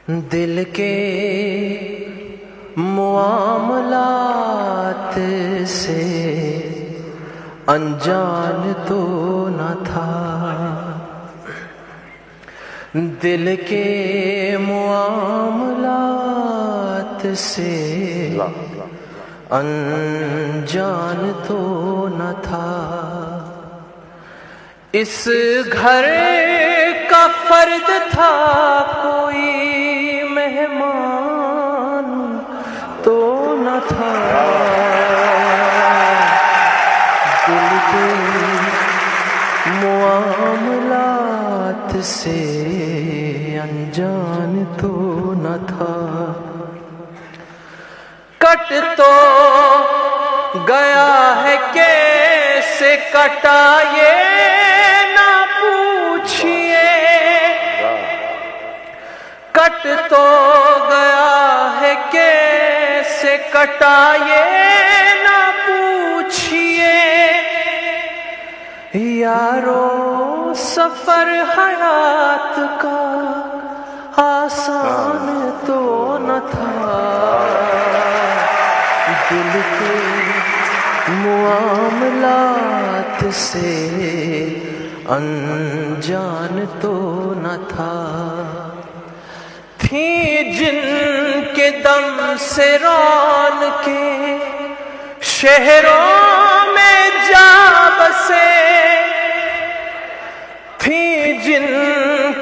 دل کے معاملات سے انجان تو نہ تھا، دل کے معاملات سے انجان تو نہ تھا، اس گھر کا فرد تھا کوئی مہمان تو نہ تھا، دل کے معاملات سے انجان تو نہ تھا، کٹ تو گیا ہے کیسے کٹا یہ نہ پوچھئے، کٹ تو گیا ہے کیسے کٹا یہ نہ پوچھئے، یارو سفر حیات کا آسان تو نہ تھا، دل کے معاملات سے انجان تو نہ تھا، تھی جن کے دم سے رونقیں شہروں میں جا بسے، تھی جن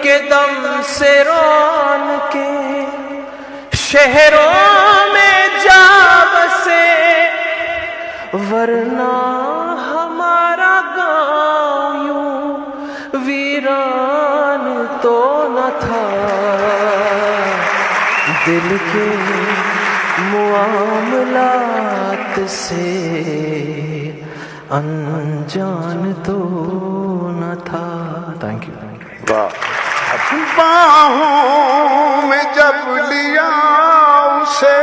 کے دم سے رونقیں شہروں میں جا بسے، ورنہ ہمارا گاؤں یوں ویران تو نہ تھا، دل کے معاملات سے انجان تو نہ تھا۔ Thank you. باہوں میں جب لیا اسے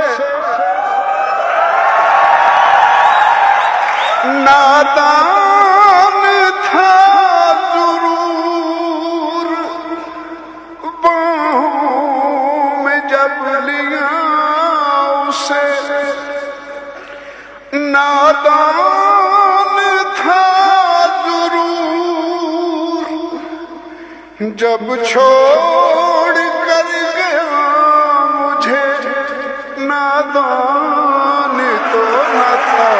نادان تھا ضرور، باہوں میں جب لیا اسے نادان تھا ضرور، جب چھوڑ کر گیا مجھے نادان تو نہ تھا،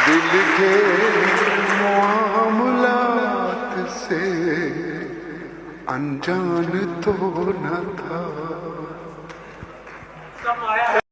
دل کے معاملات سے انجان تو نہ تھا۔